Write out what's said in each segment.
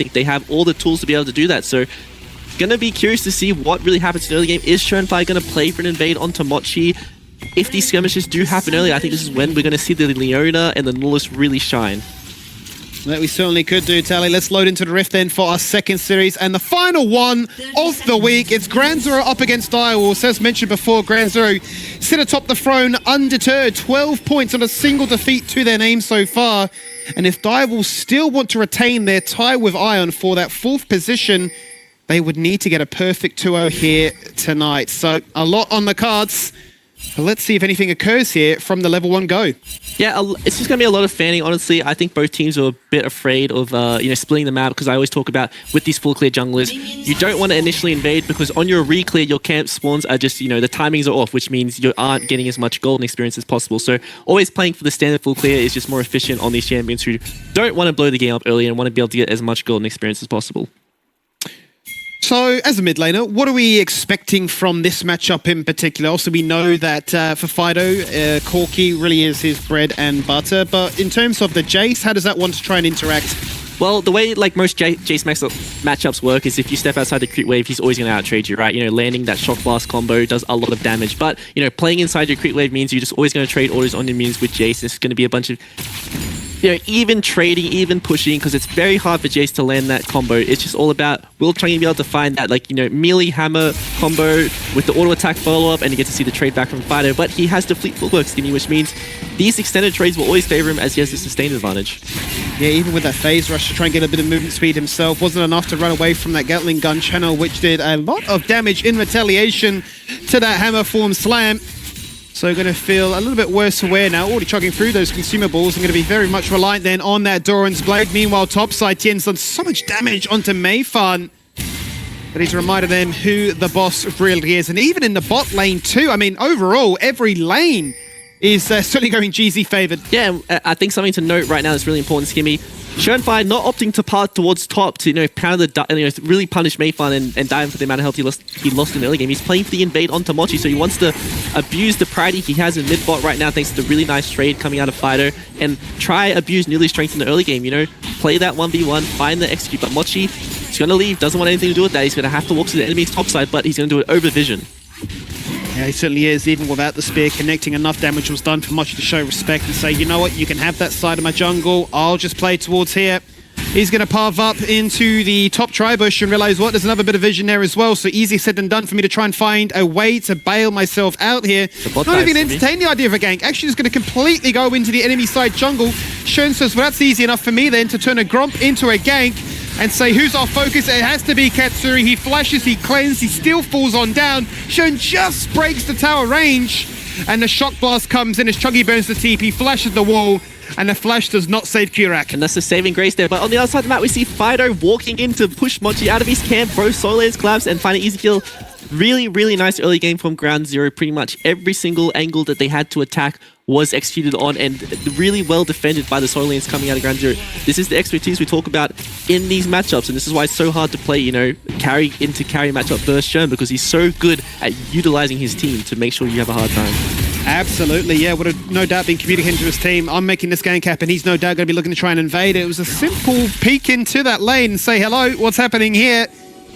think they have all the tools to be able to do that. So gonna be curious to see what really happens in the early game. Is Schoenfly gonna play for an invade onto Mochi? If these skirmishes do happen early, I think this is when we're gonna see the Leona and the Nautilus really shine. That we certainly could do, Tally. Let's load into the Rift then for our second series and the final one of the week. It's Grand Zero up against Direwolves. As mentioned before, Grand Zero sit atop the throne undeterred. 12 points on a single defeat to their name so far. And if Direwolves still want to retain their tie with Ion for that 4th position, they would need to get a perfect 2-0 here tonight. So a lot on the cards. But let's see if anything occurs here from the level 1 go. Yeah, it's just going to be a lot of fanning, honestly. I think both teams are a bit afraid of splitting the map, because I always talk about with these full clear junglers, you don't want to initially invade because on your re-clear, your camp spawns are just, the timings are off, which means you aren't getting as much golden experience as possible. So always playing for the standard full clear is just more efficient on these champions who don't want to blow the game up early and want to be able to get as much golden experience as possible. So, as a mid laner, what are we expecting from this matchup in particular? Also, we know that for Fido, Corki really is his bread and butter. But in terms of the Jace, how does that want to try and interact? Well, the way most Jace matchups work is if you step outside the creep wave, he's always going to out-trade you, right? Landing that shock blast combo does a lot of damage. But, playing inside your creep wave means you're just always going to trade orders on your minions with Jace. It's going to be a bunch of even trading, even pushing, because it's very hard for Jace to land that combo. It's just all about Will trying to be able to find that, melee hammer combo with the auto attack follow-up, and you get to see the trade back from Fido. But he has the fleet footwork skinny, which means these extended trades will always favor him as he has the sustained advantage. Yeah, even with that phase rush to try and get a bit of movement speed himself, wasn't enough to run away from that Gatling gun channel, which did a lot of damage in retaliation to that hammer form slam. So going to feel a little bit worse aware now, already chugging through those consumables. I'm going to be very much reliant then on that Doran's Blade. Meanwhile, topside, Tien's done so much damage onto Mayfan. But he's reminded them who the boss really is. And even in the bot lane too, I mean, overall, every lane is certainly going GZ favored. Yeah, I think something to note right now that's really important, Skimmy. Schoenfly not opting to path towards top to pound the really punish Mayfan and dive for the amount of health he lost in the early game. He's playing for the invade onto Mochi, so he wants to abuse the priority he has in mid bot right now thanks to the really nice trade coming out of Fido, and try abuse Newly's strength in the early game. Play that 1v1, find the execute. But Mochi is going to leave, doesn't want anything to do with that. He's going to have to walk to the enemy's top side, but he's going to do it over vision. Yeah, he certainly is. Even without the spear connecting, enough damage was done for Mochi to show respect and say, you know what, you can have that side of my jungle. I'll just play towards here. He's going to path up into the top tri-bush and realize, what, there's another bit of vision there as well. So easy said than done for me to try and find a way to bail myself out here. Not even entertain the idea of a gank. Actually just going to completely go into the enemy side jungle. Shern says, well, that's easy enough for me then to turn a Gromp into a gank and say, who's our focus? It has to be Katsuri. He flashes, he cleanses, he still falls on down. Shern just breaks the tower range, and the shock blast comes in as Chuggy burns the TP, flashes the wall, and the flash does not save Kurak. And that's the saving grace there. But on the other side of the map, we see Fido walking in to push Mochi out of his camp, both Solar's collapse, and find an easy kill. Really, really nice early game from Ground Zero. Pretty much every single angle that they had to attack was executed on, and really well defended by the Solarians coming out of Ground Zero. This is the expertise we talk about in these matchups, and this is why it's so hard to play, carry matchup versus Shern, because he's so good at utilizing his team to make sure you have a hard time. Absolutely, yeah, would have no doubt been communicating to his team, I'm making this gank happen, he's no doubt going to be looking to try and invade. It was a simple peek into that lane and say, hello, what's happening here?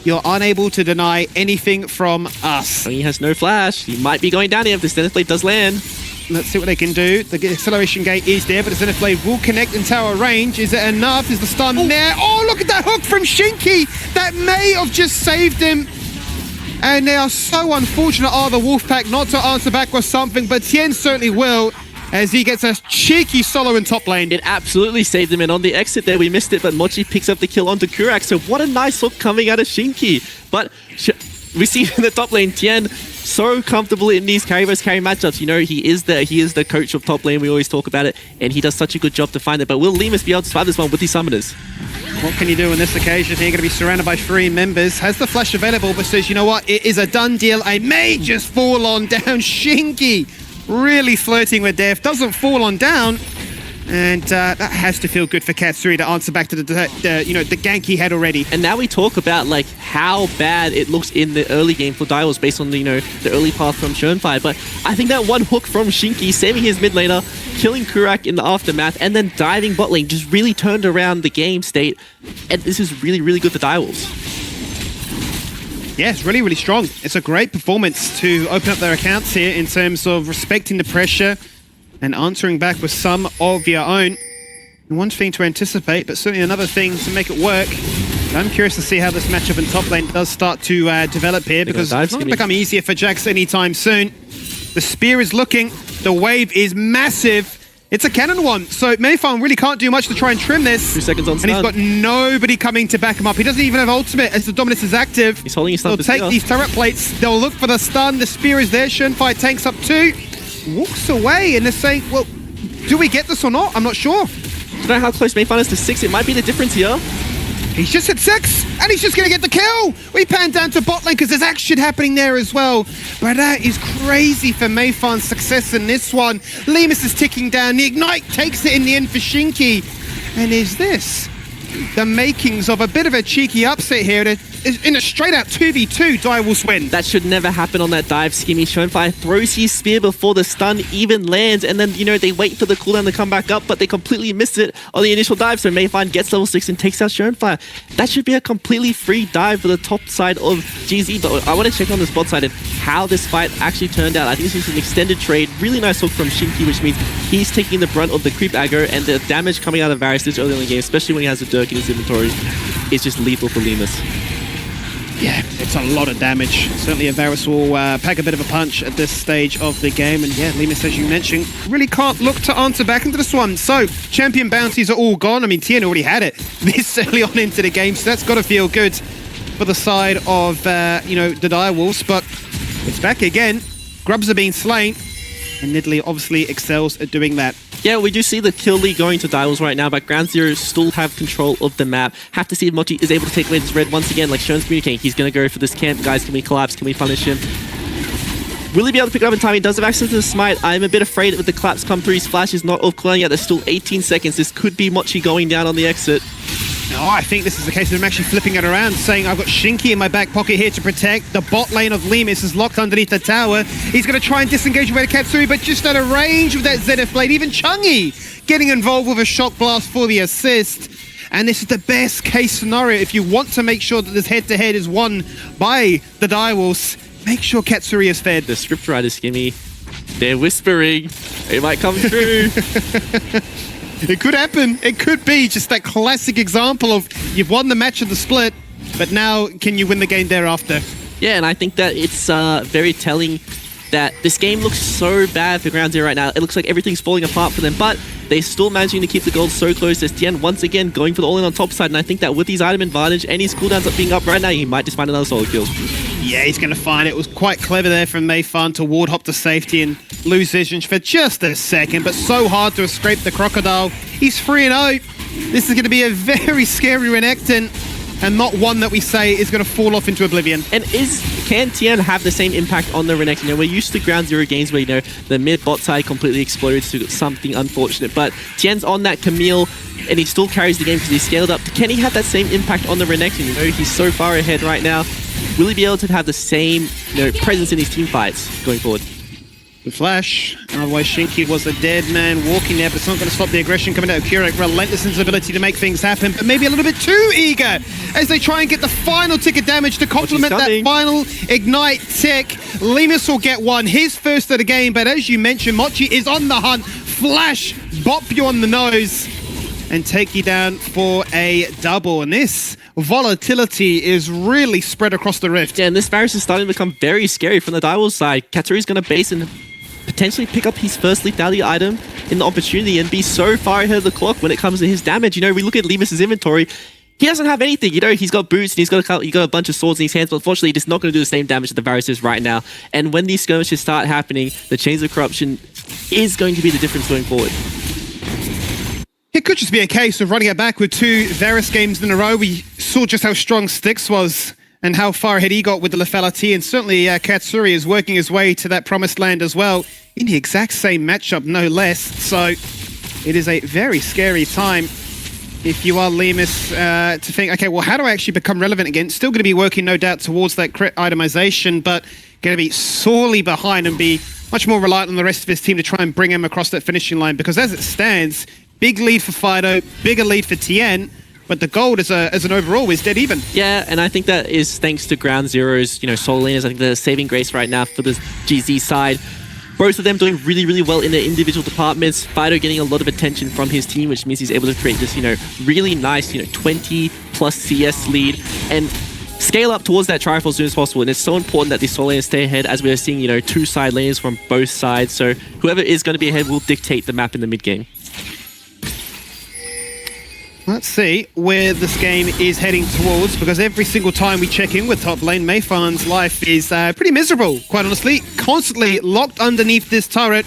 You're unable to deny anything from us. He has no flash. He might be going down here if the Zenith Blade does land. Let's see what they can do. The acceleration gate is there, but the Zenith Blade will connect in tower range. Is it enough? Is the stun there? Oh, look at that hook from Shinky! That may have just saved him. And they are so unfortunate, the Wolfpack, not to answer back with something, but Tien certainly will, as he gets a cheeky solo in top lane. It absolutely saved him, and on the exit there, we missed it, but Mochi picks up the kill onto Kurak, so what a nice hook coming out of Shinky. But we see in the top lane, Tien so comfortable in these carry versus carry matchups. He is the coach of top lane, we always talk about it, and he does such a good job to find it. But will Lemus be able to survive this one with these summoners? What can you do on this occasion? You're going to be surrounded by 3 members. Has the flash available, but says, you know what, it is a done deal. I may just fall on down. Shinky really flirting with death. Doesn't fall on down, And that has to feel good for Katsuri to answer back to the gank he had already. And now we talk about like how bad it looks in the early game for Direwolves based on the early path from Schoenfire. But I think that one hook from Shinky, saving his mid laner, killing Kurak in the aftermath, and then diving bot lane just really turned around the game state. And this is really, really good for Direwolves. Yeah, it's really, really strong. It's a great performance to open up their accounts here in terms of respecting the pressure and answering back with some of your own. One thing to anticipate, but certainly another thing to make it work. I'm curious to see how this matchup in top lane does start to develop here, because it's not going to become easier for Jax anytime soon. The spear is looking, the wave is massive. It's a cannon one, so Mayfarm really can't do much to try and trim this. 2 seconds on stun. And he's got nobody coming to back him up. He doesn't even have ultimate as the Dominus is active. He's holding his stun. They'll take these turret plates, they'll look for the stun, the spear is there, Schoenfire tanks up 2, walks away, and they're saying, well, do we get this or not? I'm not sure. I don't know how close Mayfarm is to 6, it might be the difference here. He's just at 6, and he's just going to get the kill. We pan down to bot lane because there's action happening there as well. But that is crazy for Mayfarm's success in this one. Lemus is ticking down. The Ignite takes it in the end for Shinky. And is this the makings of a bit of a cheeky upset here? In a straight-out 2v2, Direwolves win. That should never happen on that dive. Skimmy Schoenfire throws his spear before the stun even lands, and then, they wait for the cooldown to come back up, but they completely missed it on the initial dive, so Mayfarm gets level 6 and takes out Schoenfire. That should be a completely free dive for the top side of GZ, but I want to check on the bot side and how this fight actually turned out. I think this is an extended trade. Really nice hook from Shinky, which means he's taking the brunt of the creep aggro, and the damage coming out of Varus this early in the game, especially when he has a Dirk in his inventory, is just lethal for Lemus. Yeah, it's a lot of damage. Certainly Varus will pack a bit of a punch at this stage of the game. And yeah, Lemus, as you mentioned, really can't look to answer back into this one. So, champion bounties are all gone. I mean, Tien already had it this early on into the game, so that's got to feel good for the side of, the Direwolves. But it's back again. Grubs are being slain, and Nidalee obviously excels at doing that. Yeah, we do see the kill lead going to Direwolves right now, but Ground Zero still have control of the map. Have to see if Mochi is able to take away this red once again, like Sean's communicating. He's going to go for this camp. Guys, can we collapse? Can we punish him? Will he be able to pick it up in time? He does have access to the smite. I'm a bit afraid that with the collapse come through, his flash is not off cooldown yet. There's still 18 seconds. This could be Mochi going down on the exit. No, I think this is the case of him actually flipping it around, saying I've got Shinky in my back pocket here to protect. The bot lane of Lemus is locked underneath the tower. He's going to try and disengage away to Katsuri, but just out of range with that Zenith Blade. Even Chungy getting involved with a shock blast for the assist. And this is the best case scenario. If you want to make sure that this head-to-head is won by the Direwolves, make sure Katsuri is fed. The script writer, Skimmy, they're whispering. It might come through. It could happen. It could be just that classic example of you've won the match of the split, but now can you win the game thereafter? Yeah, and I think that it's very telling that this game looks so bad for Ground Zero right now. It looks like everything's falling apart for them, but they're still managing to keep the gold so close. As Tien once again going for the all-in on top side, and I think that with his item advantage and his cooldowns up being up right now, he might just find another solo kill. Yeah, he's going to find it. It was quite clever there from Mayfarm to ward hop to safety and lose vision for just a second, but so hard to escape the crocodile. He's 3-0. This is going to be a very scary Renekton, and not one that we say is going to fall off into oblivion. And can Tien have the same impact on the Renekton? We're used to Ground Zero games where, the mid-bot side completely explodes to something unfortunate, but Tien's on that Camille, and he still carries the game because he's scaled up. Can he have that same impact on the Renekton? He's so far ahead right now. Will he be able to have the same presence in his team fights going forward? The flash. Otherwise, Shinky was a dead man walking there, but it's not going to stop the aggression coming out of Kurak. Relentless in his ability to make things happen, but maybe a little bit too eager as they try and get the final tick of damage to complement that final Ignite tick. Lemus will get one, his first of the game, but as you mentioned, Mochi is on the hunt. Flash, bop you on the nose, and take you down for a double. And this volatility is really spread across the rift. Yeah, and this Varus is starting to become very scary from the Direwolves side. Katsuri's going to base and potentially pick up his first lethality item in the opportunity and be so far ahead of the clock when it comes to his damage. We look at Lemus's inventory. He doesn't have anything. He's got boots and he's got a bunch of swords in his hands, but unfortunately, he's not going to do the same damage that the Varus is right now. And when these skirmishes start happening, the Chains of Corruption is going to be the difference going forward. It could just be a case of running it back with 2 Varus games in a row. We saw just how strong Styx was and how far ahead he got with the lethality, and certainly Katsuri is working his way to that promised land as well in the exact same matchup, no less. So it is a very scary time if you are Lemus to think, okay, well, how do I actually become relevant again? Still going to be working, no doubt, towards that crit itemization, but going to be sorely behind and be much more reliant on the rest of his team to try and bring him across that finishing line, because as it stands, big lead for Fido, bigger lead for Tien, but the gold as an overall is dead even. Yeah, and I think that is thanks to Ground Zero's, solo laners. I think the saving grace right now for the GZ side. Both of them doing really, really well in their individual departments. Fido getting a lot of attention from his team, which means he's able to create this, really nice, 20 plus CS lead and scale up towards that triumph as soon as possible. And it's so important that these solo laners stay ahead, as we are seeing, two side laners from both sides. So whoever is going to be ahead will dictate the map in the mid game. Let's see where this game is heading towards, because every single time we check in with top lane, Mayfan's life is pretty miserable, quite honestly. Constantly locked underneath this turret,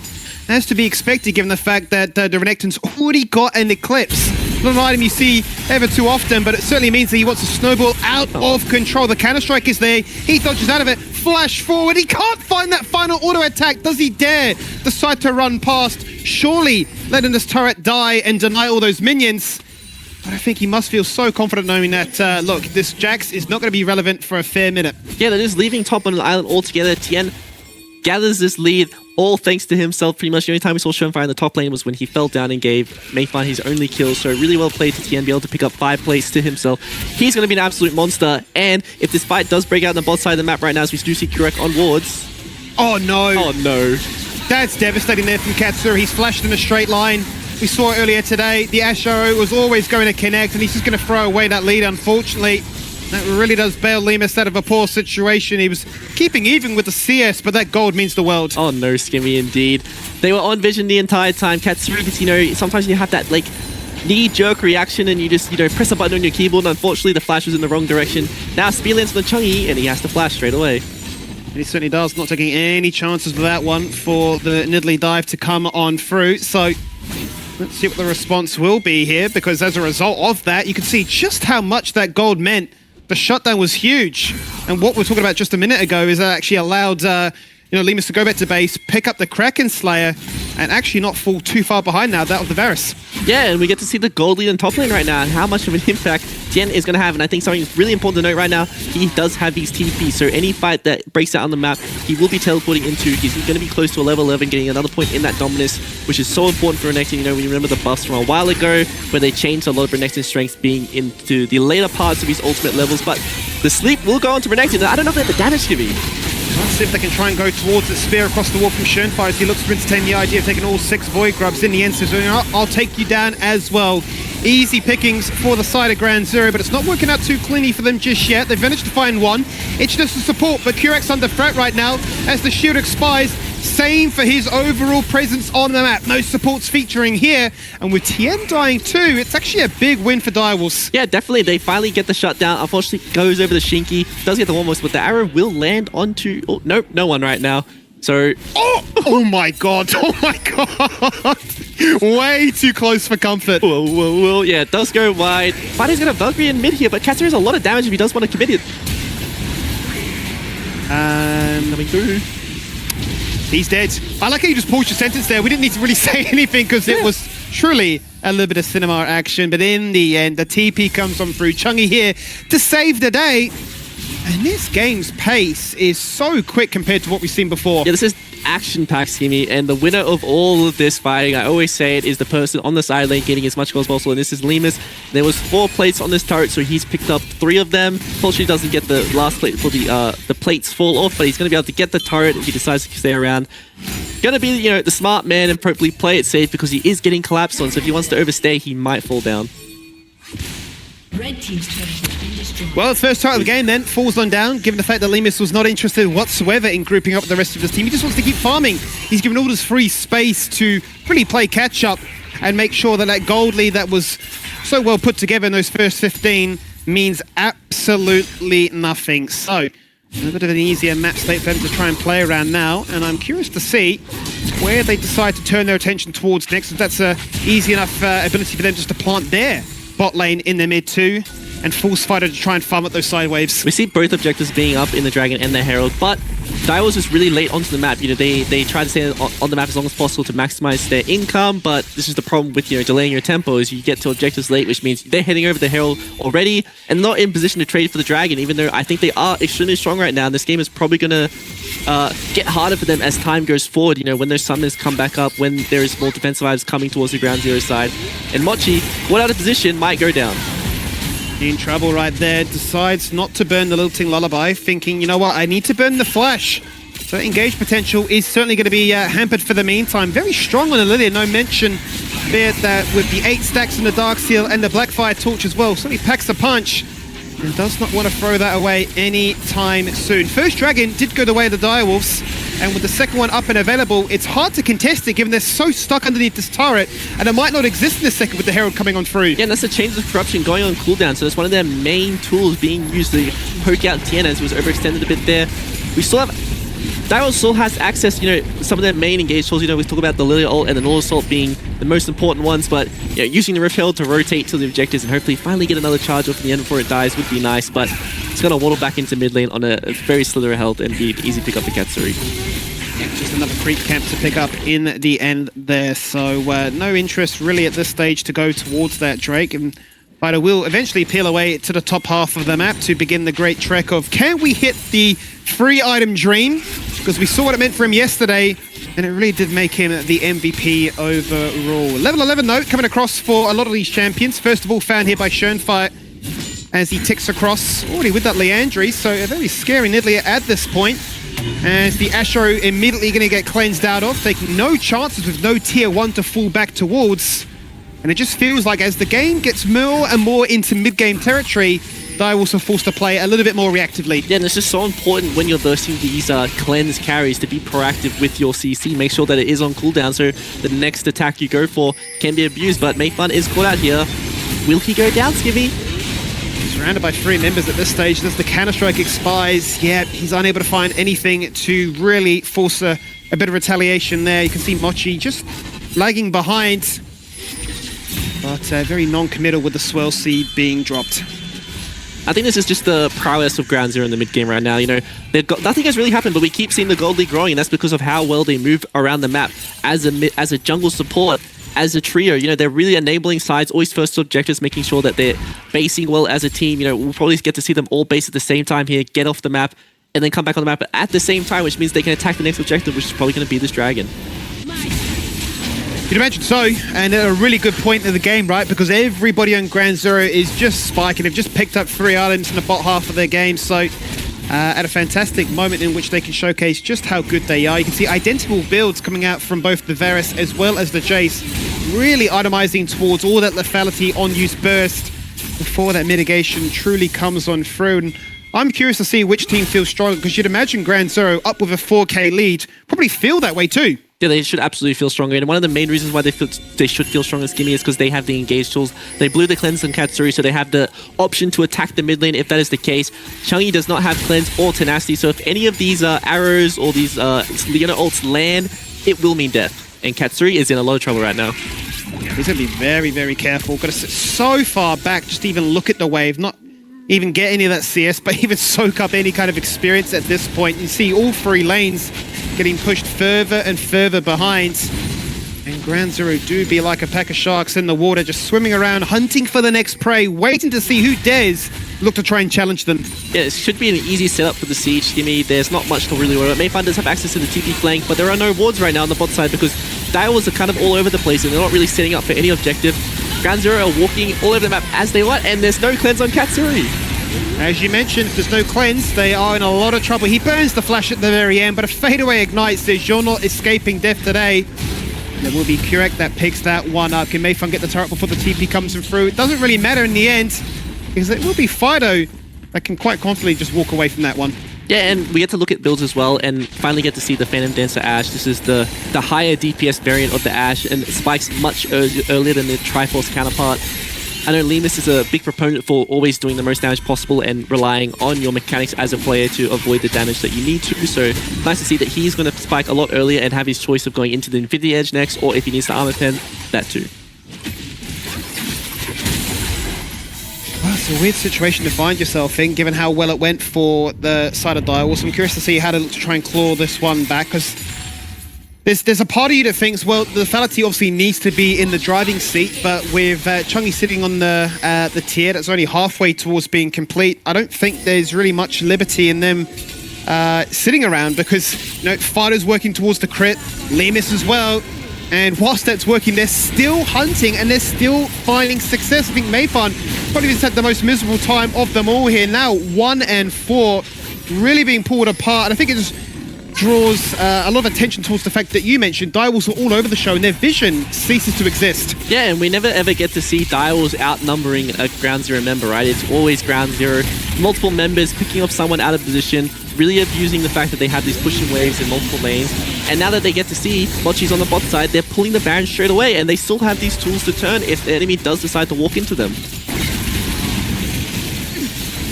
as to be expected given the fact that the Renekton's already got an Eclipse. Not an item you see ever too often, but it certainly means that he wants to snowball out of control. The counter-strike is there, he dodges out of it, flash forward, he can't find that final auto-attack. Does he dare decide to run past? Surely letting this turret die and deny all those minions. But I think he must feel so confident knowing that, look, this Jax is not going to be relevant for a fair minute. Yeah, they're just leaving top on an island altogether. Tien gathers this lead, all thanks to himself. Pretty much the only time we saw Schoenfire in the top lane was when he fell down and gave Mayfan his only kill. So really well played to Tien, be able to pick up 5 plates to himself. He's going to be an absolute monster. And if this fight does break out on the bot side of the map right now, as we do see Kurek on wards. Oh no. Oh no. That's devastating there from Katsura. He's flashed in a straight line. We saw it earlier today. The Ash arrow was always going to connect, and he's just going to throw away that lead, unfortunately. That really does bail Lemus out of a poor situation. He was keeping even with the CS, but that gold means the world. Oh no, Skimmy, indeed. They were on vision the entire time. Katsura, sometimes you have that, knee-jerk reaction and you just, press a button on your keyboard, and unfortunately the flash was in the wrong direction. Now speed lands on the Chungi, and he has to flash straight away. And he certainly does, not taking any chances with that one for the Nidalee dive to come on through. So let's see what the response will be here, because as a result of that, you can see just how much that gold meant. The shutdown was huge. And what we were talking about just a minute ago is that actually allowed Lemus to go back to base, pick up the Kraken Slayer, and actually not fall too far behind now, that of the Varus. Yeah, and we get to see the gold lead in top lane right now, and how much of an impact Tien is going to have. And I think something really important to note right now, he does have these TP, so any fight that breaks out on the map, he will be teleporting into. He's going to be close to a level 11, getting another point in that dominance, which is so important for Renekton. When you remember the buffs from a while ago, where they changed a lot of Renekton's strengths being into the later parts of his ultimate levels, but the sleep will go on to Renekton. I don't know if they have the damage to be. Let's see if they can try and go towards the spear across the wall from Schoenfire as he looks to entertain the idea of taking all 6 Void Grubs. In the end, says, I'll take you down as well. Easy pickings for the side of Ground Zero, but it's not working out too cleanly for them just yet. They've managed to find one. It's just a support, but Kurek's under threat right now as the shield expires. Same for his overall presence on the map. No supports featuring here. And with Tien dying too, it's actually a big win for Direwolves. Yeah, definitely. They finally get the shutdown. Unfortunately, goes over the Shinky. Does get the Warmos, but the arrow will land onto... Oh, nope, no one right now. So... Oh my god. Oh my god. Way too close for comfort. Whoa. Yeah, it does go wide. Fighter's going to Valkyrie in mid here, but Katsura has a lot of damage if he does want to commit it. Coming through. He's dead. I like how you just paused your sentence there. We didn't need to really say anything because it was truly a little bit of cinema action. But in the end, the TP comes on through. Chungi here to save the day. And this game's pace is so quick compared to what we've seen before. Yeah, this is action-packed, Skimmy, and the winner of all of this fighting, I always say it, is the person on the side lane getting as much goals as possible, and this is Lemus. There was 4 plates on this turret, so he's picked up 3 of them. Unfortunately, doesn't get the last plate for the plates fall off, but he's going to be able to get the turret if he decides to stay around. Going to be, the smart man and probably play it safe because he is getting collapsed on, so if he wants to overstay, he might fall down. Red team's turret has been destroyed. Well, the first turret of the game then falls on down, given the fact that Lemus was not interested whatsoever in grouping up with the rest of his team. He just wants to keep farming. He's given all this free space to really play catch-up and make sure that that gold lead that was so well put together in those first 15 means absolutely nothing. So, a bit of an easier map state for them to try and play around now, and I'm curious to see where they decide to turn their attention towards next. If that's an easy enough ability for them just to plant their bot lane in their mid too, and force Fighter to try and farm up those side waves. We see both objectives being up in the Dragon and the Herald, but Dio was just really late onto the map. You know, they try to stay on the map as long as possible to maximize their income, but this is the problem with, you know, delaying your tempo is you get to objectives late, which means they're heading over the Herald already and not in position to trade for the Dragon, even though I think they are extremely strong right now. And this game is probably going to get harder for them as time goes forward, you know, when those summons come back up, when there is more defensive vibes coming towards the ground zero side. And Mochi, caught out of position, might go down. In trouble right there, decides not to burn the Lilting Lullaby, thinking, you know what, I need to burn the Flash. So engage potential is certainly going to be hampered for the meantime. Very strong on Lillian, no mention there that with the 8 stacks in the Dark Seal and the Blackfire Torch as well, certainly packs a punch and does not want to throw that away anytime soon. First Dragon did go the way of the Direwolves, and with the second one up and available, it's hard to contest it given they're so stuck underneath this turret, and it might not exist in a second with the Herald coming on through. Yeah, and that's the Chains of Corruption going on cooldown, so that's one of their main tools being used to poke out Tien as it was overextended a bit there. We still have... Dio still has access, you know, some of their main engaged tools. You know, we talk about the Lilia ult and the Null Assault being the most important ones, but you know, using the Rift Herald to rotate to the objectives and hopefully finally get another charge off in the end before it dies would be nice, but it's going to waddle back into mid lane on a very slither of health and be an easy pick up for Katsuri. Yeah, just another creep camp to pick up in the end there, so no interest really at this stage to go towards that Drake, and Fighter will eventually peel away to the top half of the map to begin the great trek of can we hit the 3-item dream? Because we saw what it meant for him yesterday, and it really did make him the MVP overall. Level 11 note coming across for a lot of these champions. First of all, found here by Schoenfire as he ticks across, already with that Leandri, so a very scary Nidalee at this point. As the Ashro immediately going to get cleansed out of, taking no chances with no tier 1 to fall back towards. And it just feels like as the game gets more and more into mid-game territory, Dio also forced to play a little bit more reactively. Yeah, and it's just so important when you're versing these cleanse carries to be proactive with your CC. Make sure that it is on cooldown so the next attack you go for can be abused. But Mayfun is caught out here. Will he go down, Skivvy? Surrounded by 3 members at this stage. As the counter-strike expires, yeah, he's unable to find anything to really force a bit of retaliation there. You can see Mochi just lagging behind, but very non-committal with the Swell Seed being dropped. I think this is just the prowess of Ground Zero in the mid-game right now. You know, they've got nothing has really happened, but we keep seeing the Gold League growing, and that's because of how well they move around the map as a jungle support, as a trio. You know, they're really enabling sides, always first to objectives, making sure that they're basing well as a team. You know, we'll probably get to see them all base at the same time here, get off the map, and then come back on the map at the same time, which means they can attack the next objective, which is probably going to be this Dragon. You'd imagine so, and at a really good point in the game, right? Because everybody on Ground Zero is just spiking. They've just picked up 3 items in the bot half of their game, so at a fantastic moment in which they can showcase just how good they are. You can see identical builds coming out from both the Varus as well as the Jace, really itemizing towards all that lethality on-use burst before that mitigation truly comes on through. And I'm curious to see which team feels stronger, because you'd imagine Ground Zero up with a 4K lead probably feel that way too. Yeah, they should absolutely feel stronger, and one of the main reasons why they should feel stronger as Gimme is because they have the engage tools. They blew the cleanse on Katsuri, so they have the option to attack the mid lane if that is the case. Chang'e does not have cleanse or tenacity, so if any of these arrows or these Leona ults land, it will mean death. And Katsuri is in a lot of trouble right now. He's going to be very, very careful. Got to sit so far back, just even look at the wave, not even get any of that CS, but even soak up any kind of experience at this point. You see all 3 lanes getting pushed further and further behind. And Ground Zero do be like a pack of sharks in the water, just swimming around, hunting for the next prey, waiting to see who dares look to try and challenge them. Yeah, it should be an easy setup for the Siege. Gimme, there's not much to really worry about. Mayfun does have access to the TP flank, but there are no wards right now on the bot side because Dials are kind of all over the place and they're not really setting up for any objective. Ground Zero are walking all over the map as they want, and there's no cleanse on Katsuri. As you mentioned, if there's no cleanse, they are in a lot of trouble. He burns the flash at the very end, but a fadeaway ignite says you're not escaping death today. And it will be Kurek that picks that one up. Can Mayfun get the turret before the TP comes in through? It doesn't really matter in the end, because it will be Fido that can quite confidently just walk away from that one. Yeah, and we get to look at builds as well and finally get to see the Phantom Dancer Ashe. This is the higher DPS variant of the Ashe, and it spikes much earlier than the Triforce counterpart. I know Lemus is a big proponent for always doing the most damage possible and relying on your mechanics as a player to avoid the damage that you need to. So nice to see that he's going to spike a lot earlier and have his choice of going into the Infinity Edge next, or if he needs the Armor Pen, that too. Well, It's a weird situation to find yourself in, given how well it went for the side of Direwolves. I'm curious to see how to look to try and claw this one back, because there's a part of you that thinks, well, the Fatality obviously needs to be in the driving seat, but with Chungy sitting on the tier that's only halfway towards being complete, I don't think there's really much liberty in them sitting around, because Fido's working towards the crit, Lemus as well, and whilst that's working, they're still hunting and they're still finding success. I think Mayfan probably just had the most miserable time of them all here. Now 1 and 4 really being pulled apart, and I think it just draws a lot of attention towards the fact that you mentioned Direwolves are all over the show and their vision ceases to exist. Yeah, and we never ever get to see Direwolves outnumbering a Ground Zero member, right? It's always Ground Zero, multiple members picking up someone out of position, really abusing the fact that they have these pushing waves in multiple lanes. And now that they get to see Mochi's on the bot side, they're pulling the Baron straight away, and they still have these tools to turn if the enemy does decide to walk into them.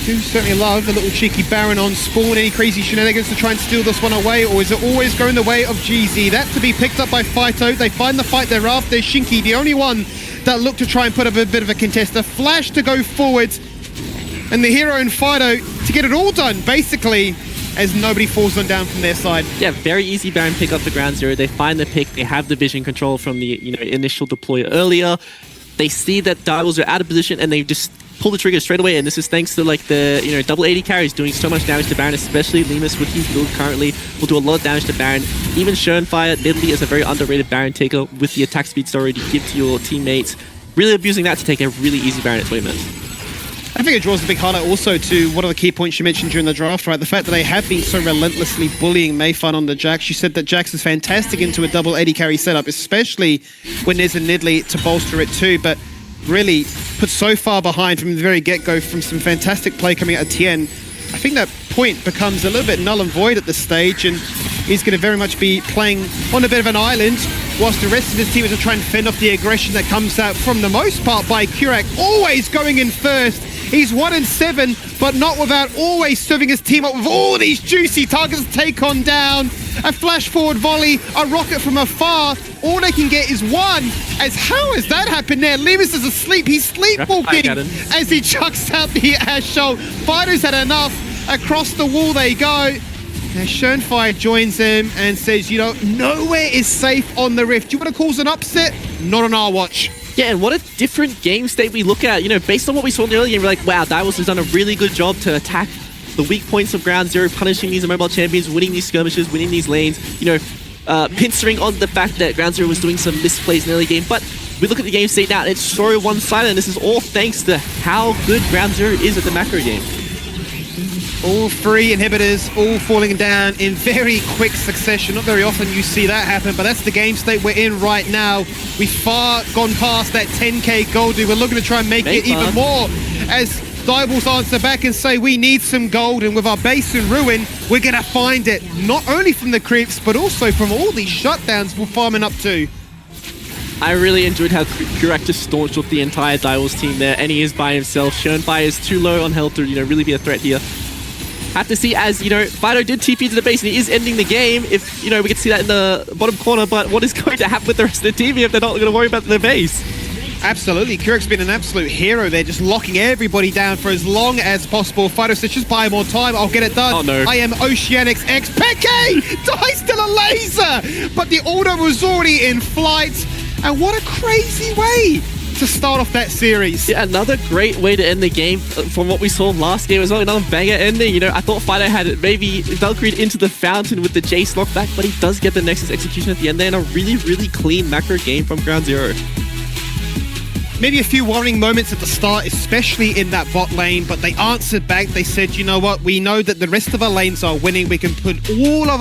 Do certainly love the little cheeky Baron on spawn. Any crazy shenanigans to try and steal this one away, or is it always going the way of GZ? That to be picked up by Fido. They find the fight thereafter. Shinky, the only one that looked to try and put up a bit of a contest. A flash to go forwards, and the hero and Fido to get it all done, basically, as nobody falls on down from their side. Yeah, very easy Baron pick up the Ground Zero. They find the pick. They have the vision control from the initial deploy earlier. They see that Direwolves are out of position, and they just pull the trigger straight away, and this is thanks to like the double 80 carries doing so much damage to Baron, especially Lemus with his build currently will do a lot of damage to Baron. Even Schönfire, Nidalee is a very underrated Baron taker with the attack speed story to give to your teammates, really abusing that to take a really easy Baron at 20 minutes. I think it draws a big highlight also to one of the key points you mentioned during the draft, right? The fact that they have been so relentlessly bullying Mayfan on the Jax. You said that Jax is fantastic into a double 80 carry setup, especially when there's a Nidalee to bolster it too, but really put so far behind from the very get-go from some fantastic play coming out of Tien. I think that point becomes a little bit null and void at this stage, and he's going to very much be playing on a bit of an island, whilst the rest of his team is to try and fend off the aggression that comes out from the most part by Kurak, always going in first. He's 1 and 7, but not without always serving his team up with all these juicy targets to take on down. A flash forward volley, a rocket from afar. All they can get is one. As how has that happened there? Lemus is asleep. He's sleepwalking as he chucks out the Ash Shoal. Fido's had enough. Across the wall they go. Now Schönfire joins him and says, nowhere is safe on the Rift. Do you want to cause an upset? Not on our watch. Yeah, and what a different game state we look at. Based on what we saw in the early game, we're like, wow, Direwolves has done a really good job to attack the weak points of Ground Zero, punishing these mobile champions, winning these skirmishes, winning these lanes, pincering on the fact that Ground Zero was doing some misplays in the early game. But we look at the game state now, and it's so one-sided, and this is all thanks to how good Ground Zero is at the macro game. All three inhibitors all falling down in very quick succession. Not very often you see that happen, but that's the game state we're in right now. We've far gone past that 10k gold. We're looking to try and make it even more as Direwolves answer back and say we need some gold, and with our base in ruin, we're going to find it. Not only from the creeps, but also from all these shutdowns we're farming up to. I really enjoyed how Kurak just staunched with the entire Direwolves team there, and he is by himself. Schönfire is too low on health to really be a threat here. Have to see as, Fido did TP to the base and he is ending the game. If, we can see that in the bottom corner, but what is going to happen with the rest of the team if they're not going to worry about the base? Absolutely. Kurak's been an absolute hero there, just locking everybody down for as long as possible. Fido says, just buy more time, I'll get it done. Oh, no. I am Oceanics X. Peke! Dies still a laser! But the order was already in flight. And what a crazy way to start off that series. Yeah, another great way to end the game from what we saw last game as well. Another banger ending. I thought Fido had it maybe Valkyrie into the fountain with the Jace knockback, but he does get the Nexus execution at the end there, and a really, really clean macro game from Ground Zero. Maybe a few worrying moments at the start, especially in that bot lane, but they answered back. They said, you know what? We know that the rest of our lanes are winning. We can put all of our